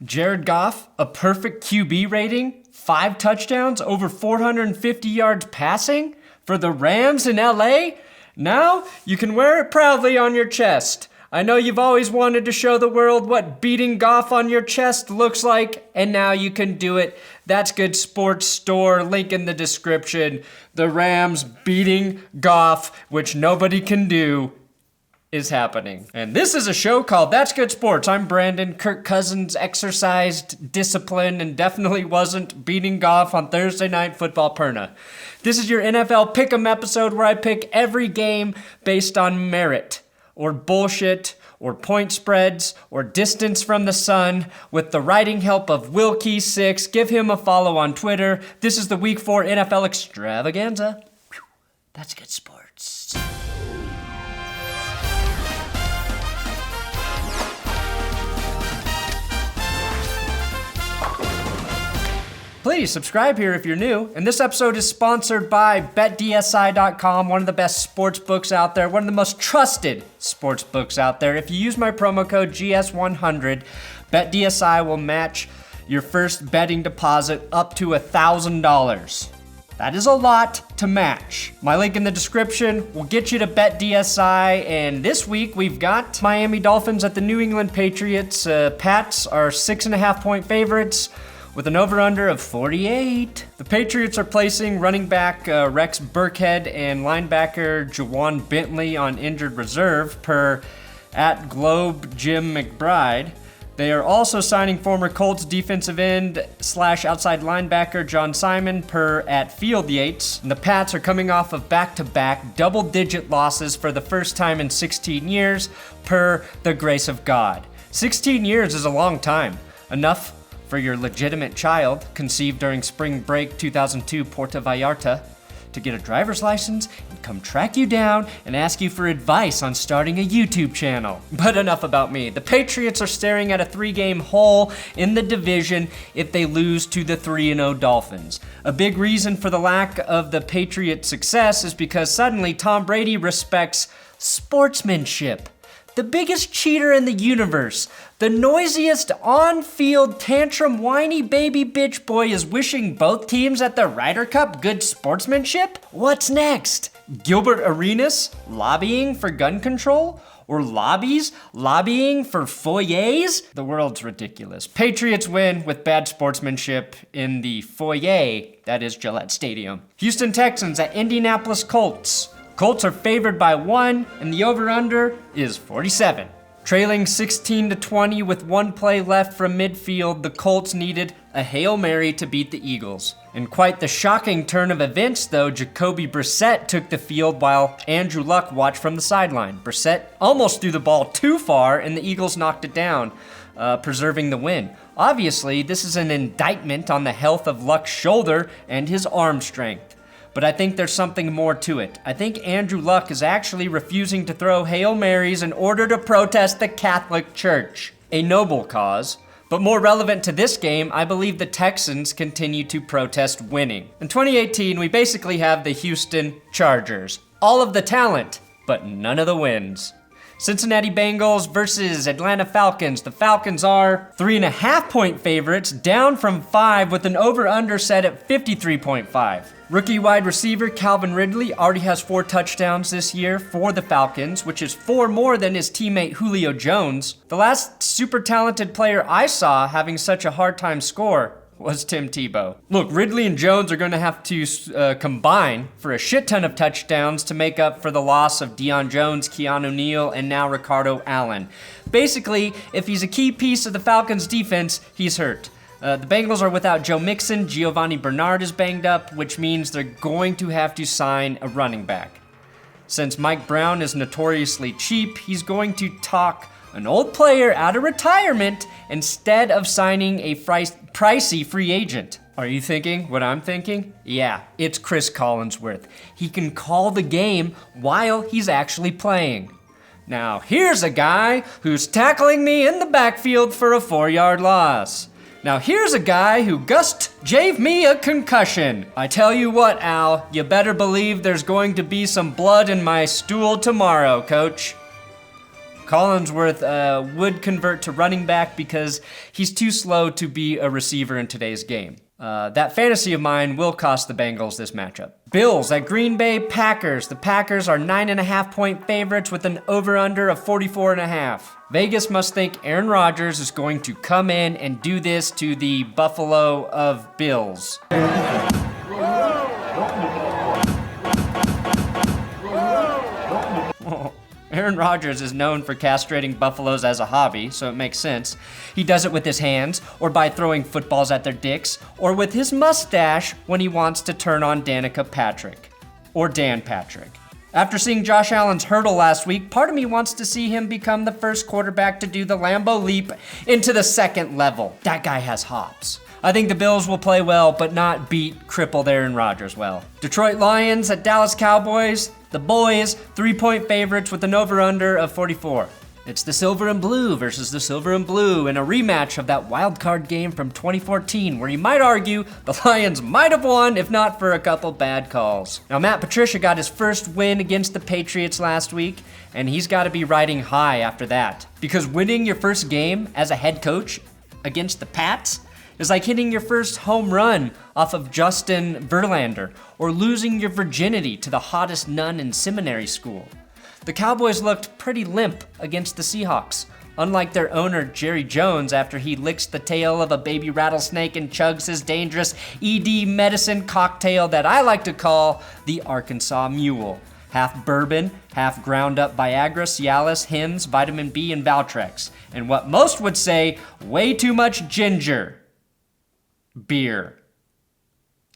Jared Goff, a perfect QB rating, 5 touchdowns, over 450 yards passing for the Rams in LA? Now you can wear it proudly on your chest. I know you've always wanted to show the world what beating Goff on your chest looks like, and now you can do it. That's Good Sports Store, link in the description. The Rams beating Goff, which nobody can do, is happening. And this is a show called That's Good Sports. I'm Brandon. Kirk Cousins exercised discipline and definitely wasn't beating Goff on Thursday Night Football Perna. This is your NFL Pick'em episode where I pick every game based on merit, or bullshit, or point spreads, or distance from the sun, with the writing help of Wilkie6. Give him a follow on Twitter. This is the Week 4 NFL Extravaganza. Whew. That's Good Sports. Please subscribe here if you're new. And this episode is sponsored by BetDSI.com, one of the best sports books out there, one of the most trusted sports books out there. If you use my promo code GS100, BetDSI will match your first betting deposit up to $1,000. That is a lot to match. My link in the description will get you to BetDSI, and this week we've got Miami Dolphins at the New England Patriots. Pats are 6.5-point favorites, with an over-under of 48. The Patriots are placing running back Rex Burkhead and linebacker Jawan Bentley on injured reserve per @Globe Jim McBride. They are also signing former Colts defensive end / outside linebacker John Simon per @Field Yates. And the Pats are coming off of back-to-back double-digit losses for the first time in 16 years per the grace of God. 16 years is a long time. Enough for your legitimate child, conceived during spring break 2002 Puerto Vallarta, to get a driver's license and come track you down and ask you for advice on starting a YouTube channel. But enough about me. The Patriots are staring at a 3-game hole in the division if they lose to the 3-0 Dolphins. A big reason for the lack of the Patriots' success is because suddenly Tom Brady respects sportsmanship. The biggest cheater in the universe, the noisiest on-field tantrum whiny baby bitch boy is wishing both teams at the Ryder Cup good sportsmanship? What's next? Gilbert Arenas lobbying for gun control? Or lobbying for foyers? The world's ridiculous. Patriots win with bad sportsmanship in the foyer, that is Gillette Stadium. Houston Texans at Indianapolis Colts. Colts are favored by 1, and the over-under is 47. Trailing 16-20 with 1 play left from midfield, the Colts needed a Hail Mary to beat the Eagles. In quite the shocking turn of events, though, Jacoby Brissett took the field while Andrew Luck watched from the sideline. Brissett almost threw the ball too far, and the Eagles knocked it down, preserving the win. Obviously, this is an indictment on the health of Luck's shoulder and his arm strength. But I think there's something more to it. I think Andrew Luck is actually refusing to throw Hail Marys in order to protest the Catholic Church. A noble cause. But more relevant to this game, I believe the Texans continue to protest winning. In 2018, we basically have the Houston Chargers. All of the talent, but none of the wins. Cincinnati Bengals versus Atlanta Falcons. The Falcons are 3.5-point favorites, down from 5 with an over-under set at 53.5. Rookie wide receiver Calvin Ridley already has 4 touchdowns this year for the Falcons, which is 4 more than his teammate Julio Jones. The last super talented player I saw having such a hard time score was Tim Tebow. Look, Ridley and Jones are going to have to combine for a shit ton of touchdowns to make up for the loss of Deion Jones, Keanu Neal, and now Ricardo Allen. Basically, if he's a key piece of the Falcons' defense, he's hurt. The Bengals are without Joe Mixon. Giovanni Bernard is banged up, which means they're going to have to sign a running back. Since Mike Brown is notoriously cheap, he's going to talk an old player out of retirement instead of signing a pricey free agent. Are you thinking what I'm thinking? Yeah, it's Chris Collinsworth. He can call the game while he's actually playing. Now, here's a guy who's tackling me in the backfield for a 4-yard loss. Now here's a guy who just gave me a concussion. I tell you what, Al, you better believe there's going to be some blood in my stool tomorrow, coach. Collinsworth would convert to running back because he's too slow to be a receiver in today's game. That fantasy of mine will cost the Bengals this matchup. Bills at Green Bay Packers. The Packers are 9.5-point favorites with an over-under of 44.5. Vegas must think Aaron Rodgers is going to come in and do this to the Buffalo of Bills. Aaron Rodgers is known for castrating buffaloes as a hobby, so it makes sense. He does it with his hands, or by throwing footballs at their dicks, or with his mustache when he wants to turn on Danica Patrick. Or Dan Patrick. After seeing Josh Allen's hurdle last week, part of me wants to see him become the first quarterback to do the Lambeau leap into the second level. That guy has hops. I think the Bills will play well, but not beat crippled Aaron Rodgers well. Detroit Lions at Dallas Cowboys. The boys, 3-point favorites with an over-under of 44. It's the silver and blue versus the silver and blue in a rematch of that wild card game from 2014 where you might argue the Lions might have won if not for a couple bad calls. Now, Matt Patricia got his first win against the Patriots last week, and he's got to be riding high after that. Because winning your first game as a head coach against the Pats is like hitting your first home run off of Justin Verlander or losing your virginity to the hottest nun in seminary school. The Cowboys looked pretty limp against the Seahawks, unlike their owner Jerry Jones after he licks the tail of a baby rattlesnake and chugs his dangerous ED medicine cocktail that I like to call the Arkansas Mule. Half bourbon, half ground up Viagra, Cialis, Hims, vitamin B, and Valtrex. And what most would say, way too much ginger. Beer.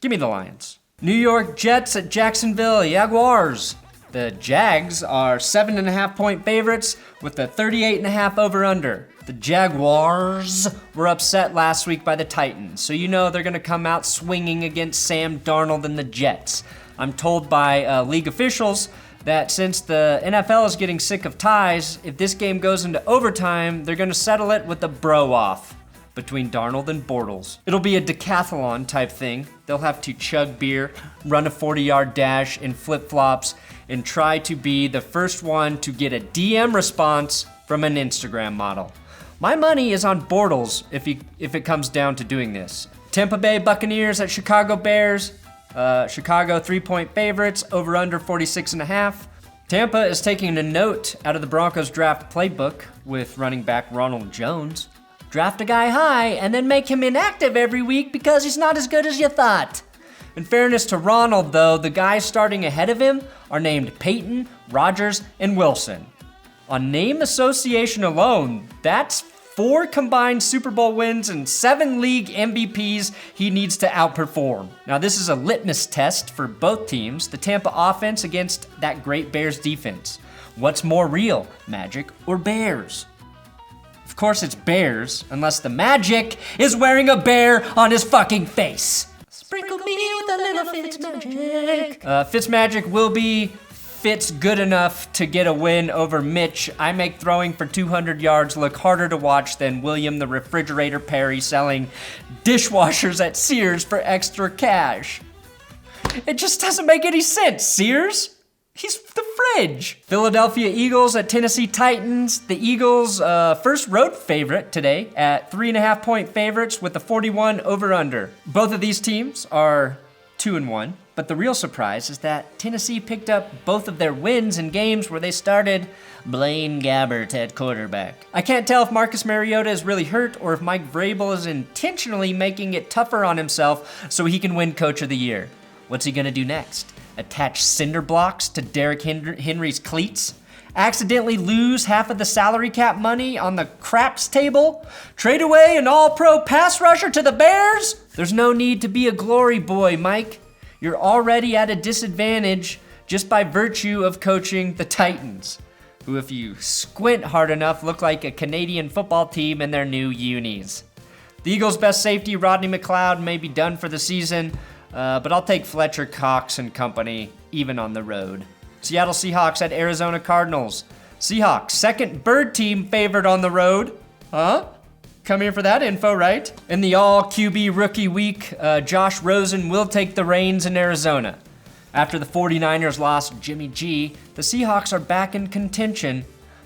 Give me the Lions. New York Jets at Jacksonville Jaguars. The Jags are 7.5-point favorites with a 38.5 over-under. The Jaguars were upset last week by the Titans, so you know they're going to come out swinging against Sam Darnold and the Jets. I'm told by league officials that since the NFL is getting sick of ties, if this game goes into overtime, they're going to settle it with a bro-off between Darnold and Bortles. It'll be a decathlon type thing. They'll have to chug beer, run a 40-yard dash in flip-flops, and try to be the first one to get a DM response from an Instagram model. My money is on Bortles if it comes down to doing this. Tampa Bay Buccaneers at Chicago Bears. Chicago 3-point favorites, over under 46.5. Tampa is taking a note out of the Broncos draft playbook with running back Ronald Jones. Draft a guy high and then make him inactive every week because he's not as good as you thought. In fairness to Ronald, though, the guys starting ahead of him are named Peyton, Rodgers, and Wilson. On name association alone, that's 4 combined Super Bowl wins and 7 league MVPs he needs to outperform. Now, this is a litmus test for both teams, the Tampa offense against that great Bears defense. What's more real, Magic or Bears? Of course it's Bears, unless the Magic is wearing a bear on his fucking face. Sprinkle me with a little Fitzmagic. Fitzmagic will be Fitz good enough to get a win over Mitch. I make throwing for 200 yards look harder to watch than William the Refrigerator Perry selling dishwashers at Sears for extra cash. It just doesn't make any sense, Sears. He's the fridge. Philadelphia Eagles at Tennessee Titans. The Eagles, first road favorite today at 3.5-point favorites with a 41 over-under. Both of these teams are 2-1, but the real surprise is that Tennessee picked up both of their wins in games where they started Blaine Gabbert at quarterback. I can't tell if Marcus Mariota is really hurt or if Mike Vrabel is intentionally making it tougher on himself so he can win Coach of the Year. What's he gonna do next? Attach cinder blocks to Derrick Henry's cleats? Accidentally lose half of the salary cap money on the craps table? Trade away an all-pro pass rusher to the Bears? There's no need to be a glory boy, Mike. You're already at a disadvantage just by virtue of coaching the Titans, who, if you squint hard enough, look like a Canadian football team in their new unis. The Eagles' best safety, Rodney McLeod, may be done for the season, but I'll take Fletcher Cox and company, even on the road. Seattle Seahawks at Arizona Cardinals. Seahawks, second bird team favored on the road. Huh? Come here for that info, right? In the all QB rookie week, Josh Rosen will take the reins in Arizona. After the 49ers lost Jimmy G, the Seahawks are back in contention,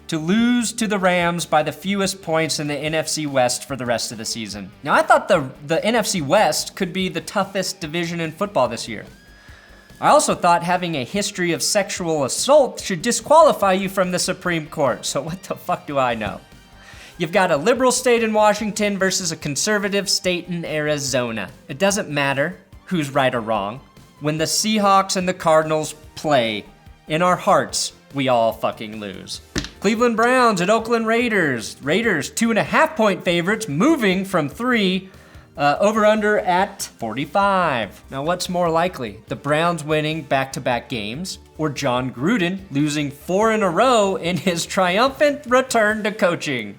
to lose to the Rams by the fewest points in the NFC West for the rest of the season. Now, I thought the NFC West could be the toughest division in football this year. I also thought having a history of sexual assault should disqualify you from the Supreme Court, so what the fuck do I know? You've got a liberal state in Washington versus a conservative state in Arizona. It doesn't matter who's right or wrong. When the Seahawks and the Cardinals play, in our hearts, we all fucking lose. Cleveland Browns at Oakland Raiders. Raiders 2.5-point favorites, moving from 3. Over-under at 45. Now, what's more likely? The Browns winning back-to-back games, or John Gruden losing 4 in a row in his triumphant return to coaching?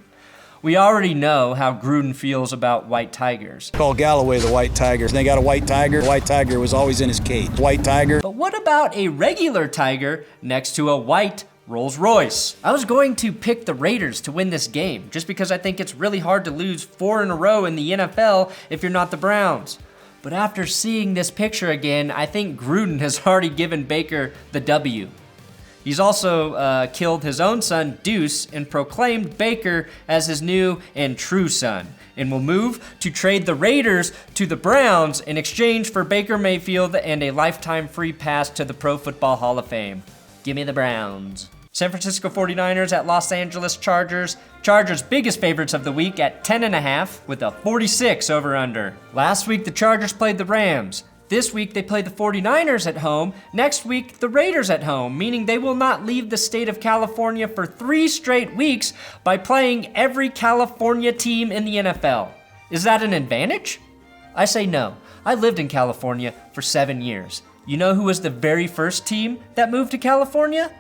We already know how Gruden feels about white tigers. Call Galloway the white tiger. They got a white tiger. The white tiger was always in his cage. White tiger. But what about a regular tiger next to a white Rolls Royce? I was going to pick the Raiders to win this game, just because I think it's really hard to lose 4 in a row in the NFL if you're not the Browns. But after seeing this picture again, I think Gruden has already given Baker the W. He's also killed his own son, Deuce, and proclaimed Baker as his new and true son, and will move to trade the Raiders to the Browns in exchange for Baker Mayfield and a lifetime free pass to the Pro Football Hall of Fame. Give me the Browns. San Francisco 49ers at Los Angeles Chargers. Chargers biggest favorites of the week at 10.5 with a 46 over-under. Last week the Chargers played the Rams. This week they play the 49ers at home. Next week the Raiders at home, meaning they will not leave the state of California for 3 straight weeks by playing every California team in the NFL. Is that an advantage? I say no. I lived in California for 7 years. You know who was the very first team that moved to California?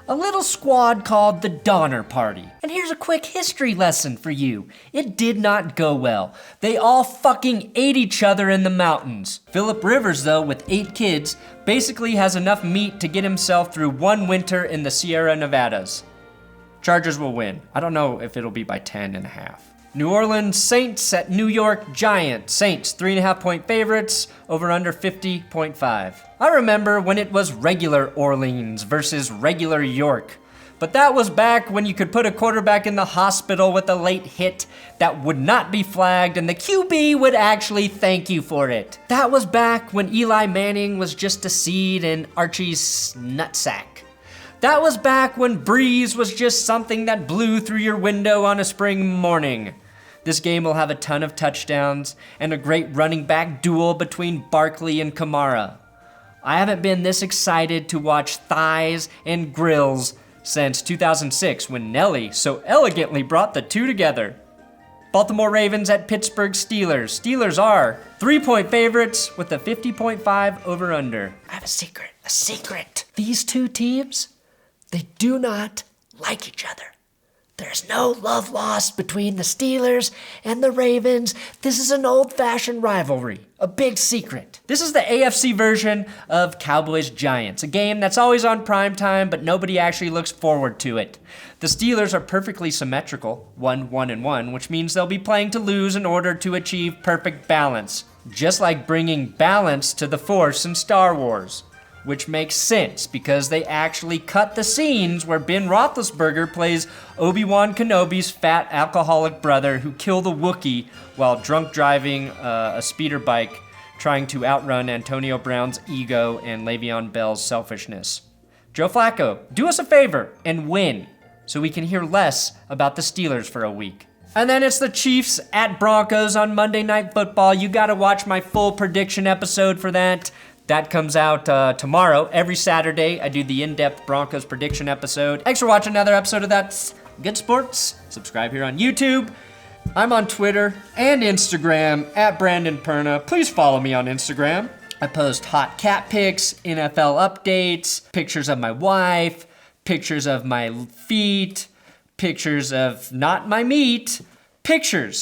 A little squad called the Donner Party. And here's a quick history lesson for you. It did not go well. They all fucking ate each other in the mountains. Phillip Rivers, though, with 8 kids, basically has enough meat to get himself through 1 winter in the Sierra Nevadas. Chargers will win. I don't know if it'll be by 10.5. New Orleans Saints at New York Giants. Saints, 3.5-point favorites, over under 50.5. I remember when it was regular Orleans versus regular York. But that was back when you could put a quarterback in the hospital with a late hit that would not be flagged and the QB would actually thank you for it. That was back when Eli Manning was just a seed in Archie's nutsack. That was back when Breeze was just something that blew through your window on a spring morning. This game will have a ton of touchdowns and a great running back duel between Barkley and Kamara. I haven't been this excited to watch thighs and grills since 2006 when Nelly so elegantly brought the two together. Baltimore Ravens at Pittsburgh Steelers. Steelers are 3-point favorites with a 50.5 over-under. I have a secret. These two teams, they do not like each other. There's no love lost between the Steelers and the Ravens. This is an old-fashioned rivalry, a big secret. This is the AFC version of Cowboys-Giants, a game that's always on primetime, but nobody actually looks forward to it. The Steelers are perfectly symmetrical, 1-1-1, which means they'll be playing to lose in order to achieve perfect balance, just like bringing balance to the Force in Star Wars. Which makes sense because they actually cut the scenes where Ben Roethlisberger plays Obi-Wan Kenobi's fat alcoholic brother who killed a Wookiee while drunk driving a speeder bike trying to outrun Antonio Brown's ego and Le'Veon Bell's selfishness. Joe Flacco, do us a favor and win so we can hear less about the Steelers for a week. And then it's the Chiefs at Broncos on Monday Night Football. You gotta watch my full prediction episode for that. That comes out tomorrow. Every Saturday, I do the in-depth Broncos prediction episode. Thanks for watching another episode of That's Good Sports. Subscribe here on YouTube. I'm on Twitter and Instagram at Brandon Perna. Please follow me on Instagram. I post hot cat pics, NFL updates, pictures of my wife, pictures of my feet, pictures of not my meat, pictures